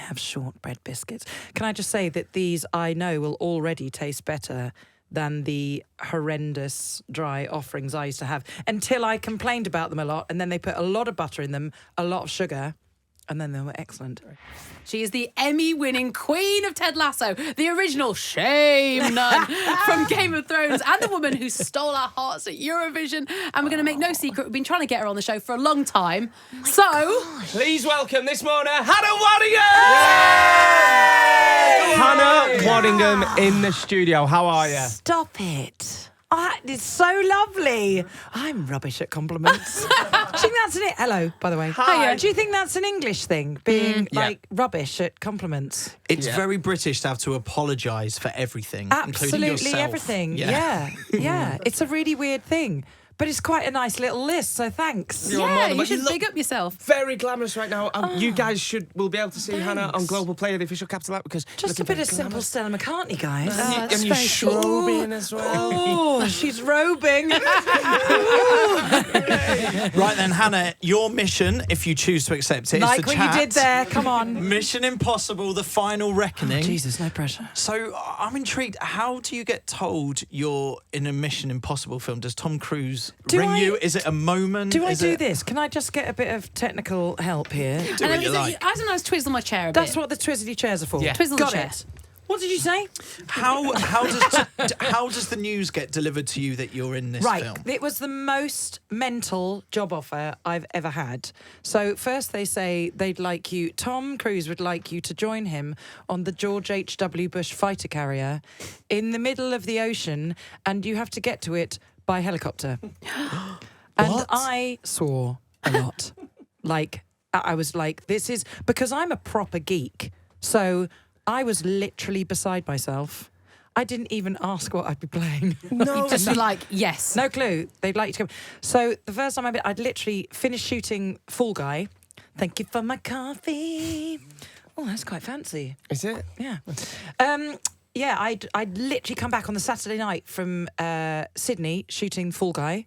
have shortbread biscuits. Can I just say that these, I know, will already taste better than the horrendous dry offerings I used to have until I complained about them a lot, and then they put a lot of butter in them, a lot of sugar, and then they were excellent. She is the Emmy-winning queen of Ted Lasso, the original shame nun from Game of Thrones, and the woman who stole our hearts at Eurovision. And we're going to make no secret, we've been trying to get her on the show for a long time. Please welcome this morning, Hannah Waddingham! Hannah Waddingham in the studio. How are you? Stop it. It's so lovely. I'm rubbish at compliments. Do you think that's an... Hello, by the way. Hi. Do you think that's an English thing, being, rubbish at compliments? It's very British to have to apologise for everything, including Absolutely yourself. everything. Yeah. It's a really weird thing. But it's quite a nice little list, so thanks. You should big up yourself. Very glamorous right now. You guys will be able to see Hannah on Global Play, the official capital app, because Just a bit of simple Stella McCartney, guys. And you're strobing as well. Oh, she's robing. Right then, Hannah, your mission, if you choose to accept it, Like is to what chat. you did there, come on. Mission Impossible, the final reckoning. Jesus, no pressure. So I'm intrigued. How do you get told you're in a Mission Impossible film? Does Tom Cruise ring you? Is it a moment? Do I do this? Can I just get a bit of technical help here? Do what you like. I sometimes twizzle my chair a bit. That's what the twizzly chairs are for. Yeah. Twizzle Got the chair. it. What did you say? How does the news get delivered to you that you're in this film? It was the most mental job offer I've ever had. So first they say Tom Cruise would like you to join him on the George H.W. Bush fighter carrier in the middle of the ocean, and you have to get to it by helicopter. And I swore a lot. I was like, this is... Because I'm a proper geek, so... I was literally beside myself. I didn't even ask what I'd be playing. No. Just be like, yes. No clue. They'd like you to come. So the first time I'd literally finished shooting Fall Guy. Thank you for my coffee. Oh, that's quite fancy. Is it? Yeah. I'd literally come back on the Saturday night from Sydney shooting Fall Guy.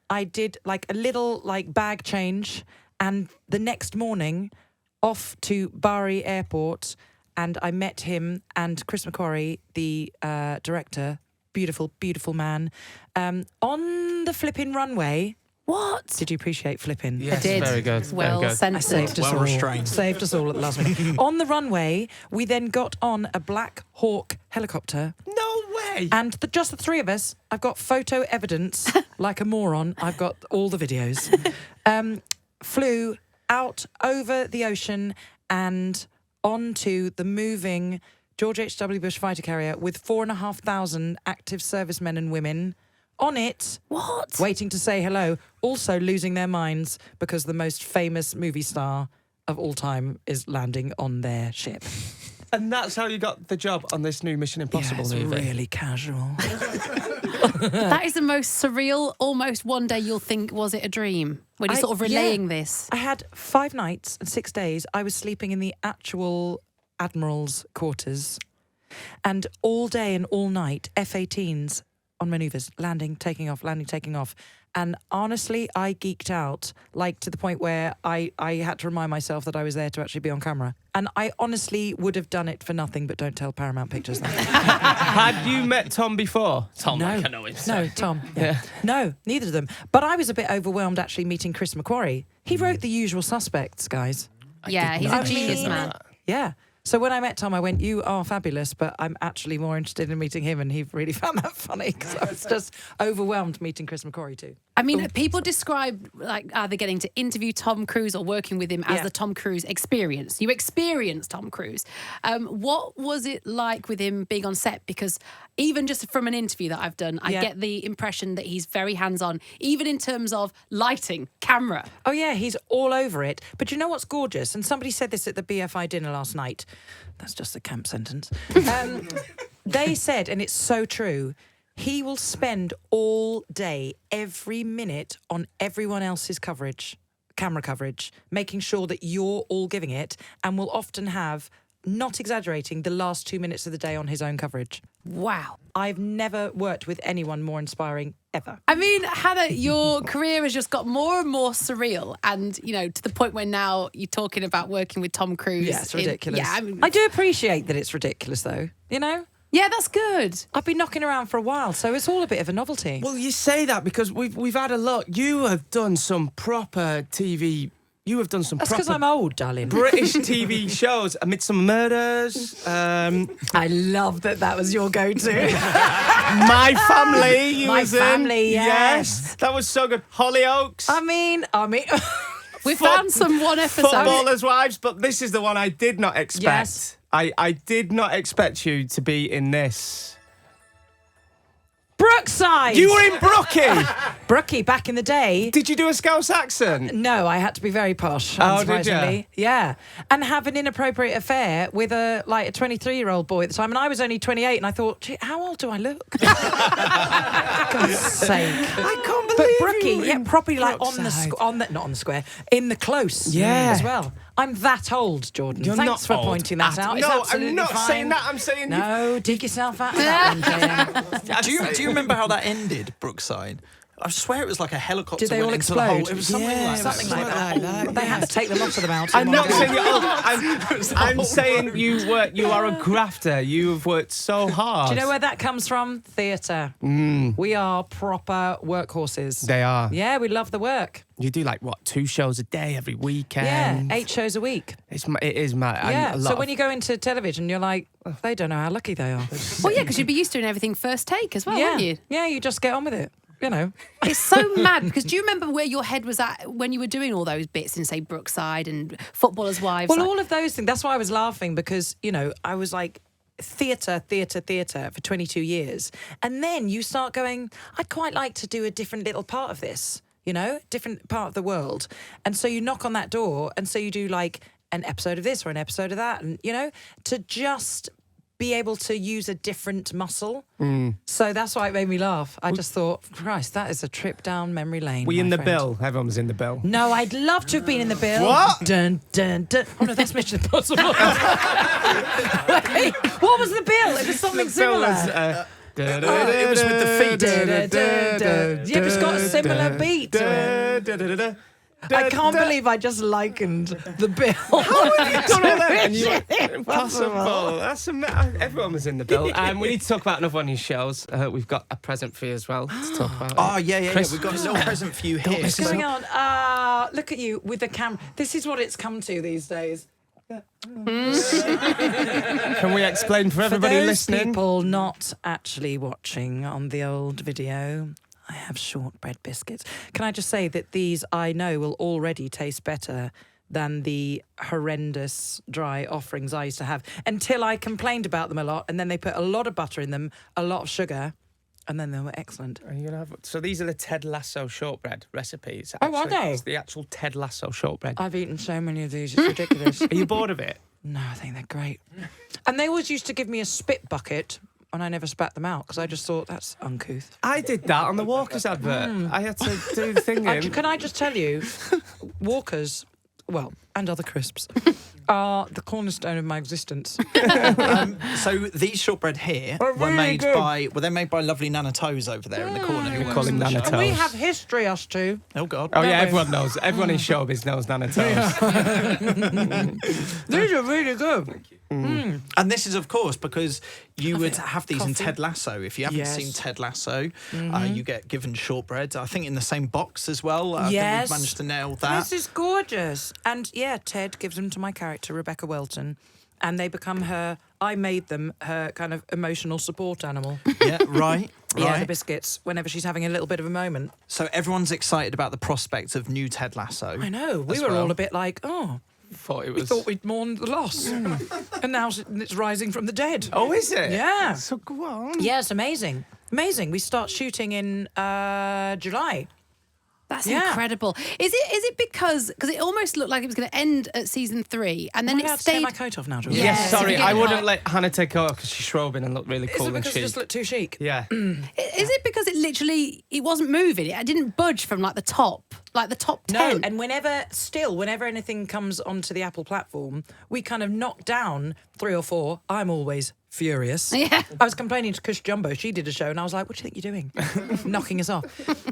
I did a little bag change, and the next morning off to Bari Airport. And I met him and Chris McQuarrie, the director, beautiful, beautiful man, on the flipping runway. What? Did you appreciate flipping? Yes, I did. very good. Well very good. censored. I saved us Well all. restrained. Saved us all at the last minute. On the runway, we then got on a Black Hawk helicopter. No way. And just the three of us, I've got photo evidence, like a moron. I've got all the videos. Flew out over the ocean and... onto the moving George H.W. Bush fighter carrier with 4,500 active servicemen and women on it. What? Waiting to say hello, also losing their minds because the most famous movie star of all time is landing on their ship. And that's how you got the job on this new Mission Impossible it's movie. really casual. That is the most surreal, almost one day you'll think, was it a dream? When you're sort of relaying this. I had 5 nights and 6 days. I was sleeping in the actual Admiral's quarters. And all day and all night, F-18s on manoeuvres, landing, taking off, landing, taking off. And honestly, I geeked out, to the point where I had to remind myself that I was there to actually be on camera. And I honestly would have done it for nothing, but don't tell Paramount Pictures that. Had you met Tom before? Tom, No. I know him. No, Tom. Yeah. No, neither of them. But I was a bit overwhelmed actually meeting Chris McQuarrie. He wrote The Usual Suspects, guys. Yeah, he's a genius, man. Yeah. So when I met Tom, I went, you are fabulous, but I'm actually more interested in meeting him. And he really found that funny because I was just overwhelmed meeting Chris McQuarrie too. I mean, people describe either getting to interview Tom Cruise or working with him as the Tom Cruise experience. You experienced Tom Cruise. What was it like with him being on set? Because even just from an interview that I've done, I get the impression that he's very hands-on, even in terms of lighting, camera. Oh, yeah, he's all over it. But you know what's gorgeous? And somebody said this at the BFI dinner last night. That's just a camp sentence. They said, and it's so true, he will spend all day, every minute on everyone else's coverage, camera coverage, making sure that you're all giving it, and will often have not exaggerating, the last 2 minutes of the day on his own coverage. Wow. I've never worked with anyone more inspiring ever. I mean, Hannah, your career has just got more and more surreal, and to the point where now you're talking about working with Tom Cruise. Yeah, it's ridiculous. Yeah, I do appreciate that it's ridiculous, though. Yeah, that's good. I've been knocking around for a while, so it's all a bit of a novelty. Well, you say that because we've had a look. You have done some proper TV. You have done some That's proper because I'm old, darling. British TV shows. Midsummer Murders. I love that was your go-to. My Family. You My was in. Family, yes. That was so good. Hollyoaks. I mean. We found some one episode. Footballers' Wives, but this is the one I did not expect. Yes. I did not expect you to be in this. Brookside! You were in Brookie! Brookie, back in the day. Did you do a Scouse accent? No, I had to be very posh. Oh, did you? Unsurprisingly. Yeah. And have an inappropriate affair with a 23-year-old boy at the time. And I was only 28, and I thought, gee, how old do I look? God's sake. I can't But believe Brookie, you were in properly like Brookside. not on the square, in the close. Yeah. As well. I'm that old, Jordan. You're Thanks not for old pointing that at- out. It's No, absolutely I'm not fine. saying that. I'm saying No, dig yourself out of that one, JM. Do you remember how that ended, Brookside? I swear it was like a helicopter. Did they went all into the hole. explode? It was something Yeah, like it that. was Something like that. They had to take the lot of them out. in I'm one not go. saying you're old. I'm saying you are a grafter. You have worked so hard. Do you know where that comes from? Theatre. We are proper workhorses. They are. Yeah, we love the work. You do 2 shows a day every weekend. Yeah, 8 shows a week. It is mad. And Yeah. a So lot when you go into television, you're like, they don't know how lucky they are. Well, yeah, because you'd be used to doing everything first take as well, yeah. wouldn't you? Yeah, you just get on with it. It's so mad, because do you remember where your head was at when you were doing all those bits in, say, Brookside and Footballers' Wives? Well, all of those things. That's why I was laughing, because, I was like, theatre for 22 years. And then you start going, I'd quite like to do a different little part of this, different part of the world. And so you knock on that door, and so you do like an episode of this or an episode of that, and, to just be able to use a different muscle. So that's why it made me laugh. I just thought, Christ, that is a trip down memory lane. Were you in my the friend. bill? Everyone was in the bill. No, I'd love to have been in the bill. What? Dun, dun, dun. Oh, no, that's Mission Impossible. Wait, what was the bill? It was something similar. it was with the feet. Yeah, but it's got a similar beat to it. I can't believe I just likened the bill. How have you done all that? And you were impossible. Everyone was in the bill. We need to talk about another one of your shows. We've got a present for you as well to talk about. Oh, yeah. We've got a little present for you here. What's going on? Look at you with the camera. This is what it's come to these days. Can we explain for everybody For those listening? people not actually watching on the old video, I have shortbread biscuits. Can I just say that these, I know, will already taste better than the horrendous dry offerings I used to have, until I complained about them a lot, and then they put a lot of butter in them, a lot of sugar, and then they were excellent. Are you gonna have, so these are the Ted Lasso shortbread recipes. Oh, are they? It's the actual Ted Lasso shortbread. I've eaten so many of these, it's ridiculous. Are you bored of it? No, I think they're great. And they always used to give me a spit bucket, and I never spat them out, because I just thought, that's uncouth. I did that on the Walkers advert. I had to do the thing in. Can I just tell you, Walkers, well, and other crisps, are the cornerstone of my existence. So these shortbread here were made by lovely Nana Toes over there in the corner. Who We works call him in the Nana show. Toes. We have history, us two. Oh God. Oh yeah, we? everyone knows. Everyone in showbiz knows Nana Toes. These are really good. And this is, of course, because you would have these in Coffee. Ted Lasso. If you haven't Yes. seen Ted Lasso, you get given shortbread. I think in the same box as well. I think Yes. we've managed to nail that. This is gorgeous. And yeah, Ted gives them to my character, Rebecca Welton, and they become I made them her kind of emotional support animal. Yeah, right. Yeah, the biscuits, whenever she's having a little bit of a moment. So everyone's excited about the prospect of new Ted Lasso. I know. We as were well. all a bit like, oh, Thought it we was. thought we'd mourned the loss. And now it's rising from the dead. Oh, is it? Yeah. So go on. Yeah, it's amazing. Amazing. We start shooting in July. That's Yeah. incredible. Is it because it almost looked like it was going to end at season 3 and then Am I it allowed to take stayed. my coat off now, George? Yeah. Yes, Yes, sorry, if you I get wouldn't hot. let Hannah take her off because she's strobing and looked really Is cool it and because it chic. just looked too chic? Yeah. Is it because it wasn't moving? It didn't budge from like the top. like the top 10. No, and whenever anything comes onto the Apple platform, we kind of knock down 3 or 4. I'm always furious. Yeah. I was complaining to Kush Jumbo. She did a show, and I was like, "What do you think you're doing? Knocking us off?"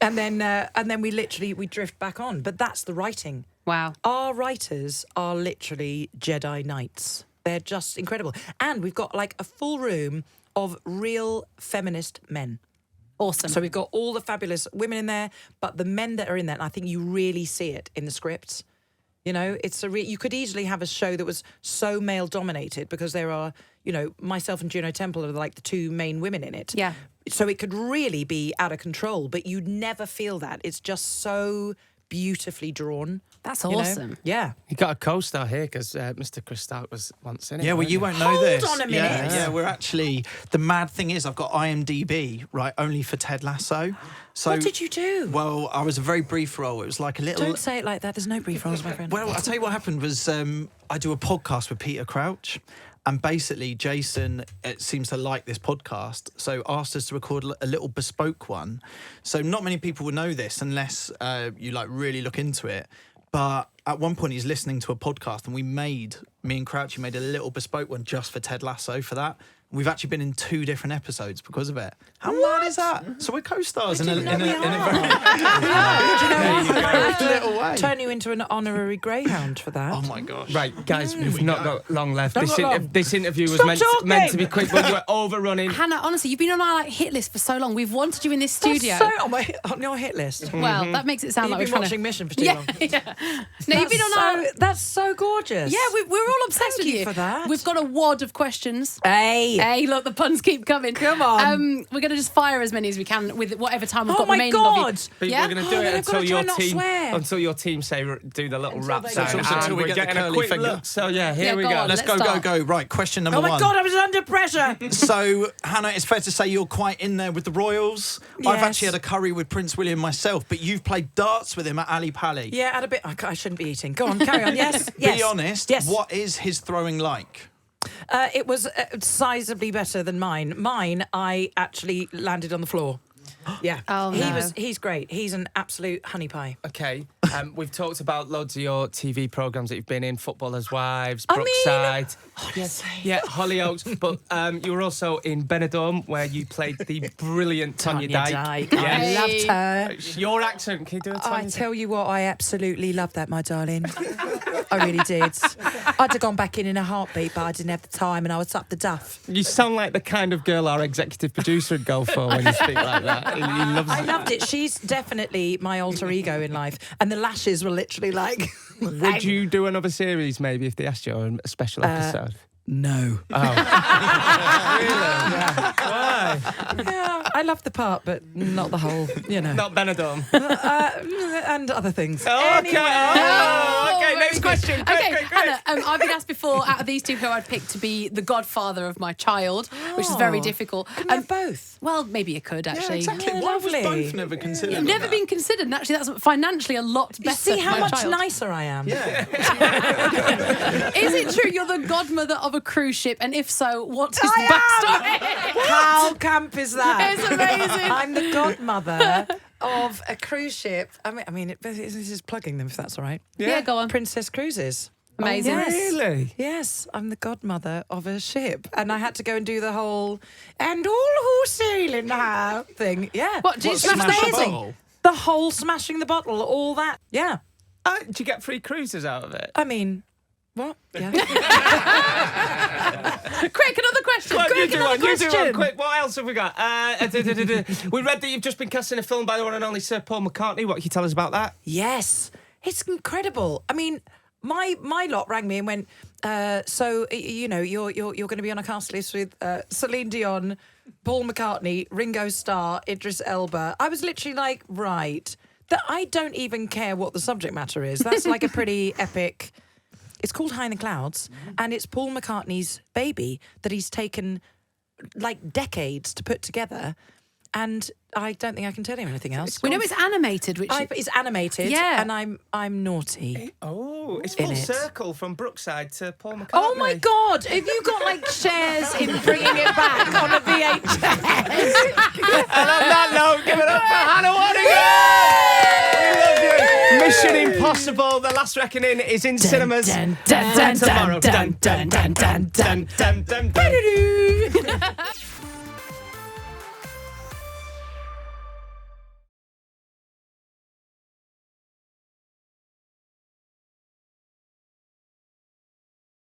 And then we drift back on. But that's the writing. Wow. Our writers are literally Jedi Knights. They're just incredible, and we've got like a full room of real feminist men. Awesome. So we've got all the fabulous women in there, but the men that are in there, and I think you really see it in the scripts. You know, you could easily have a show that was so male dominated because there are, myself and Juno Temple are like the 2 main women in it. Yeah. So it could really be out of control, but you'd never feel that. It's just so beautifully drawn. That's you know? awesome. Yeah. You got a co-star here because Mr. Chris Stark was once in it. Yeah, well, you won't know Hold this. on a minute. Yeah, we're actually... The mad thing is I've got IMDb, right, only for Ted Lasso. So, What did you do? Well, I was a very brief role. It was like a little... Don't say it like that. There's no brief roles, my friend. Well, I'll tell you what happened was I do a podcast with Peter Crouch, and basically Jason seems to like this podcast, so asked us to record a little bespoke one. So not many people will know this unless you like really look into it. But at one point he's listening to a podcast, and me and Crouchy made a little bespoke one just for Ted Lasso for that. We've actually been in 2 different episodes because of it. How mad is that? So we're co-stars in a very little way. Turn you into an honorary greyhound for that. Oh my gosh! Right, guys, we've not got long left. Don't go long. This interview was Stop meant to be talking. quick, but you were overrunning. Hannah, honestly, you've been on our hit list for so long. We've wanted you in this studio. That's so on your hit list. Well, that makes it sound You've like been we're watching trying Mission for too to... long. No, you've been on our... That's so gorgeous. Yeah, we're all obsessed Thank with you for that. We've got a wad of questions. Hey. Hey, look, the puns keep coming. Come on. We're going to just fire as many as we can with whatever time we've Oh got my remaining God. of you. But Yeah? we're going to do Oh, it I've gotta until your team say do the little rap they sound. go. Until we We're get the getting a curly quick finger. look. So yeah, here Yeah, we go go. on. Let's Let's go. start. Right, question number Oh my one. God, I was under pressure. So, Hannah, it's fair to say you're quite in there with the royals. I've Yes. actually had a curry with Prince William myself, but you've played darts with him at Ali Pali. Yeah, had a bit. I shouldn't be eating. Go on, carry on. Yes. Be honest, Yes. what is his throwing like? It was sizably better than mine. Mine, I actually landed on the floor. Yeah. Oh, no. He's great. He's an absolute honey pie. Okay, we've talked about loads of your TV programmes that you've been in, Footballers' Wives, I mean, Brookside. Yeah, Hollyoaks. But you were also in Benidorm, where you played the brilliant Tonya Dyke. I loved her. Your accent, can you do a Tonya I Dyke? tell you what, I absolutely loved that, my darling. I really did. I'd have gone back in a heartbeat, but I didn't have the time, and I was up the duff. You sound like the kind of girl our executive producer would go for when you speak like that. He loves I it. loved it. She's definitely my alter ego in life, and the lashes were literally like. Would you do another series maybe if they asked you, or a special episode? No. Why? Yeah, I love the part, but not the whole. Not Benidorm. And other things. Okay. Anyway. Okay, very next good. question. Quick, Okay, quick, quick. Hannah, I've been asked before, out of these 2, who I'd pick to be the godfather of my child, which is very difficult. Can we have both? Well, maybe you could, actually. Yeah, exactly. Yeah, Why was lovely. both never considered? You've never been considered, and actually that's financially a lot better. You see how for my much child. nicer I am. Yeah. Is it true you're the godmother of a cruise ship? And if so, what's his backstory? How camp is that? It's amazing. I'm the godmother of a cruise ship. I mean, this is plugging them, if that's all right. Yeah, go on. Princess Cruises. Amazing. Oh, yes. Really? Yes, I'm the godmother of a ship, and I had to go and do the whole "and all who sail in her" thing. Yeah. What, do you It's smash the amazing. bottle? The whole smashing the bottle, all that. Yeah. Do you get free cruises out of it? I mean, what? Yeah. Quick, another question. Come on, Quick, you do another one, you do one, question. quick. What else have we got? We read that you've just been cast in a film by the one and only Sir Paul McCartney. What can you tell us about that? Yes, it's incredible. I mean, my lot rang me and went, so you're going to be on a cast list with Céline Dion, Paul McCartney, Ringo Starr, Idris Elba. I was literally like, right, that I don't even care what the subject matter is. That's like a pretty epic. It's called High in the Clouds, and it's Paul McCartney's baby that he's taken like decades to put together. And I don't think I can tell him anything else. We know it's animated, which It's animated, Yeah. and I'm naughty. Oh, it's In full it. circle from Brookside to Paul McCartney. Oh my God! Have you got like shares in bringing it back on a VHS? And on that note, give it up for Hannah Waddingham! We love you! Mission Impossible: The Last Reckoning is in cinemas tomorrow. Dun, dun, dun, dun, dun, dun, dun, dun, dun.